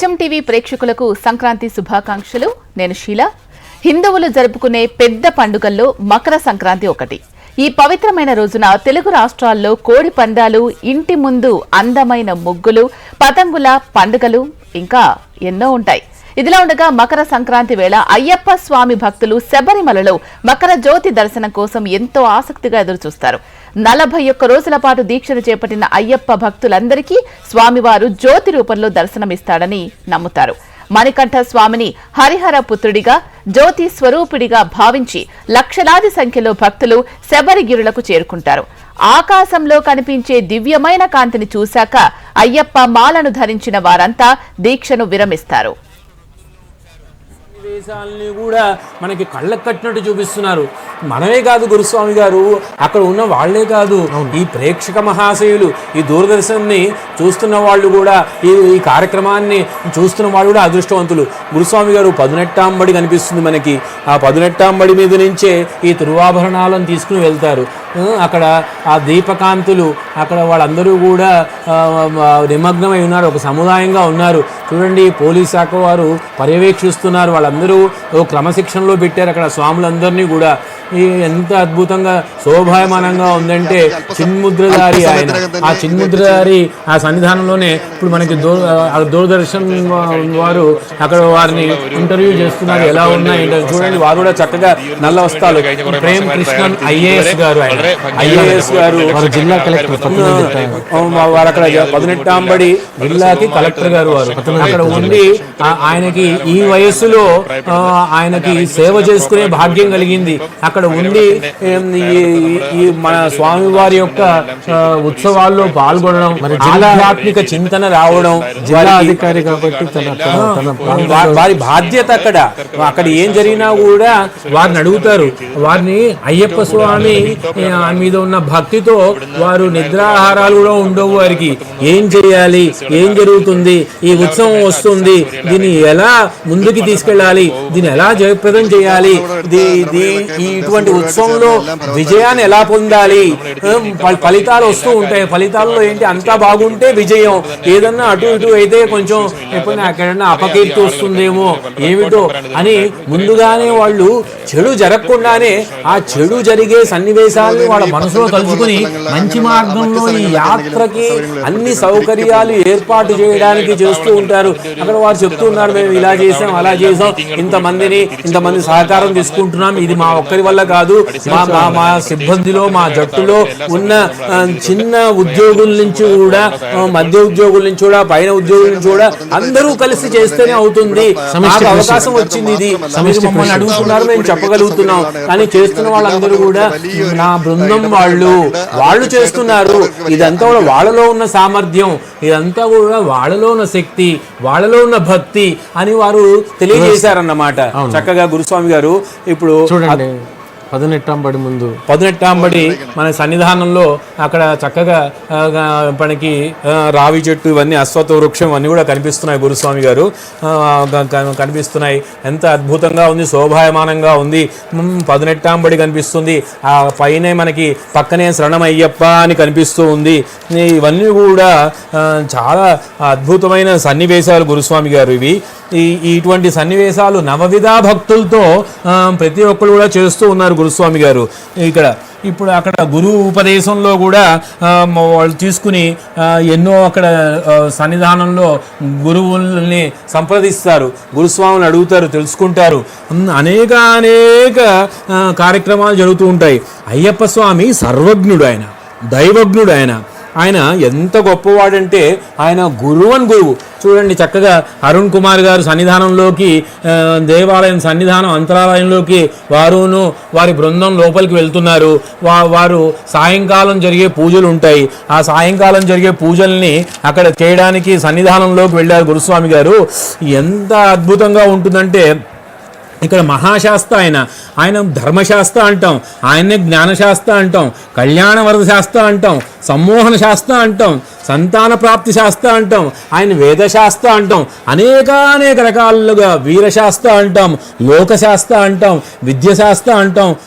గజం టీవీ ప్రేక్షకులకు సంక్రాంతి శుభాకాంక్షలు. నేను షీలా. హిందువులు జరుపుకునే పెద్ద పండుగల్లో మకర సంక్రాంతి ఒకటి. ఈ పవిత్రమైన రోజున తెలుగు రాష్ట్రాల్లో కోడి పందాలు, ఇంటి ముందు అందమైన ముగ్గులు, పతంగుల పండుగలు ఇంకా ఎన్నో ఉంటాయి. ఇదిలా ఉండగా మకర సంక్రాంతి వేళ అయ్యప్ప స్వామి భక్తులు శబరిమలలో మకర జ్యోతి దర్శనం కోసం ఎంతో ఆసక్తిగా ఎదురుచూస్తారు. 41 రోజుల పాటు దీక్షను చేపట్టిన అయ్యప్ప భక్తులందరికీ స్వామివారు జ్యోతి రూపంలో దర్శనమిస్తాడని నమ్ముతారు. మణికంఠ స్వామిని హరిహర పుత్రుడిగా, జ్యోతి స్వరూపుడిగా భావించి లక్షలాది సంఖ్యలో భక్తులు శబరిగిరులకు చేరుకుంటారు. ఆకాశంలో కనిపించే దివ్యమైన కాంతిని చూశాక అయ్యప్ప మాలను ధరించిన వారంతా దీక్షను విరమిస్తారు. దేశాలని కూడా మనకి కళ్ళకు కట్టినట్టు చూపిస్తున్నారు. మనమే కాదు గురుస్వామి గారు, అక్కడ ఉన్న వాళ్లే కాదు, ఈ ప్రేక్షక మహాశయులు, ఈ దూరదర్శన్ని చూస్తున్న వాళ్ళు కూడా, ఈ కార్యక్రమాన్ని చూస్తున్న వాళ్ళు కూడా అదృష్టవంతులు. గురుస్వామి గారు పదునెట్టాంబడి కనిపిస్తుంది మనకి. ఆ పదునెట్టాంబడి మీద నుంచే ఈ తిరువాభరణాలను తీసుకుని వెళ్తారు. అక్కడ ఆ దీపకాంతులు, అక్కడ వాళ్ళందరూ కూడా నిమగ్నమై ఉన్నారు, ఒక సముదాయంగా ఉన్నారు. చూడండి, పోలీస్ శాఖ వారు పర్యవేక్షిస్తున్నారు. వాళ్ళందరూ క్రమశిక్షణలో పెట్టారు అక్కడ స్వాములందరినీ కూడా. ఎంత అద్భుతంగా శోభాయమానంగా ఉందంటే చిన్ముద్రధారి ఆయన, ఆ చిన్ముద్రధారి ఆ సన్నిధానంలోనే ఇప్పుడు మనకి దూరదర్శన్ వారు అక్కడ వారిని ఇంటర్వ్యూ చేస్తున్నారు. ఎలా ఉన్నాయి చూడండి, వారు కూడా చక్కగా నల్ల వస్త్రాలు. ప్రేమ్ కృష్ణన్ ఐఏఎస్ గారు, ఆయన ఐఏఎస్ గారు, జిల్లా కలెక్టర్ వారు అక్కడ పదునెట్టాంబడి జిల్లాకి కలెక్టర్ గారు వారు అక్కడ ఉండి ఆయనకి ఈ వయస్సులో ఆయనకి సేవ చేసుకునే భాగ్యం కలిగింది. అక్కడ ఉండి ఈ మన స్వామివారి యొక్క ఉత్సవాల్లో పాల్గొనడం, ఆధ్యాత్మిక చింతన రావడం, జిల్లా అధికారి కాబట్టి వారి బాధ్యత. అక్కడ ఏం జరిగినా కూడా వారిని అడుగుతారు. వారిని అయ్యప్ప స్వామి మీద ఉన్న భక్తితో వారు నిద్రాహారాలు కూడా ఉండవు. వారికి ఏం చేయాలి, ఏం జరుగుతుంది, ఈ ఉత్సవం వస్తుంది, దీన్ని ఎలా ముందుకు తీసుకెళ్ళాలి, దీన్ని ఎలా జయప్రదం చేయాలి, ఇటువంటి ఉత్సవంలో విజయాన్ని ఎలా పొందాలి, ఫలితాలు వస్తూ ఉంటాయి. ఫలితాల్లో ఏంటి, అంతా బాగుంటే విజయం, ఏదన్నా అటు ఇటు అయితే కొంచెం ఎప్పుడైనా ఎక్కడన్నా అపకీర్తి వస్తుందేమో ఏమిటో అని ముందుగానే వాళ్ళు చెడు జరగకుండానే ఆ చెడు జరిగే సన్నివేశాలను వాళ్ళ మనసులో తలుచుకుని మంచి మార్గంలో ఈ యాత్రకి అన్ని సౌకర్యాలు ఏర్పాటు చేయడానికి చేస్తూ ఉంటారు. అక్కడ వారు చెప్తూ ఉన్నారు, మేము ఇలా చేసాం, అలా చేసాం, ఇంతమంది సహకారం తీసుకుంటున్నాం, ఇది మా ఒక్కరి వల్ల కాదు, మా సిబ్బందిలో, మా జట్టులో ఉన్న చిన్న ఉద్యోగుల నుంచి కూడా, మధ్య ఉద్యోగుల నుంచి కూడా, పైన ఉద్యోగుల నుంచి కూడా అందరూ కలిసి చేస్తేనే అవుతుంది. మాకు అవకాశం వచ్చింది, ఇది మమ్మల్ని అడుగుతున్నారు, మేము చెప్పగలుగుతున్నాం అని చేస్తున్న వాళ్ళందరూ కూడా నా బృందం వాళ్ళు చేస్తున్నారు. ఇదంతా కూడా వాళ్ళలో ఉన్న సామర్థ్యం, ఇదంతా కూడా వాళ్ళలో ఉన్న శక్తి, వాళ్ళలో ఉన్న భక్తి అని వారు తెలియజేశారన్నమాట చక్కగా గురుస్వామి గారు. ఇప్పుడు చూడండి, పదునెట్టాంబడి మన సన్నిధానంలో అక్కడ చక్కగా మనకి రావి చెట్టు, ఇవన్నీ అశ్వత్థ వృక్షం అన్నీ కూడా కనిపిస్తున్నాయి. గురుస్వామి గారు కనిపిస్తున్నాయి. ఎంత అద్భుతంగా ఉంది, శోభాయమానంగా ఉంది. పదునెట్టాంబడి కనిపిస్తుంది. ఆ పైనే మనకి పక్కనే శరణమయ్యప్ప అని కనిపిస్తూ ఉంది. ఇవన్నీ కూడా చాలా అద్భుతమైన సన్నివేశాలు గురుస్వామి గారు. ఇటువంటి సన్నివేశాలు నవవిధా భక్తులతో ప్రతి ఒక్కరు కూడా చేస్తూ ఉన్నారు గురుస్వామి గారు. ఇప్పుడు అక్కడ గురువు ఉపదేశంలో కూడా వాళ్ళు తీసుకుని ఎన్నో అక్కడ సన్నిధానంలో గురువుల్ని సంప్రదిస్తారు, గురుస్వామిని అడుగుతారు, తెలుసుకుంటారు. అనేక కార్యక్రమాలు జరుగుతూ ఉంటాయి. అయ్యప్ప స్వామి సర్వజ్ఞుడు, ఆయన దైవజ్ఞుడు. ఆయన ఎంత గొప్పవాడంటే ఆయన గురువు. చూడండి, చక్కగా అరుణ్ కుమార్ గారు సన్నిధానంలోకి, దేవాలయం సన్నిధానం అంతరాలయంలోకి వారును వారి బృందం లోపలికి వెళ్తున్నారు. వారు సాయంకాలం జరిగే పూజలు ఉంటాయి. ఆ సాయంకాలం జరిగే పూజల్ని అక్కడ చేయడానికి సన్నిధానంలోకి వెళ్ళారు గురుస్వామి గారు. ఎంత అద్భుతంగా ఉంటుందంటే, ఇక్కడ మహాశాస్త్ర ఆయన ధర్మశాస్త్ర అంటాం, ఆయన్నే జ్ఞానశాస్త్ర అంటాం, కళ్యాణవరద శాస్త్ర అంటాం, సమ్మోహన శాస్త్ర అంటాం, సంతాన ప్రాప్తి శాస్త్ర అంటాం, ఆయన వేదశాస్త్ర అంటాం, అనేక రకాలుగా వీరశాస్త్ర అంటాం, లోకశాస్త్ర అంటాం, విద్యశాస్త్ర అంటాం,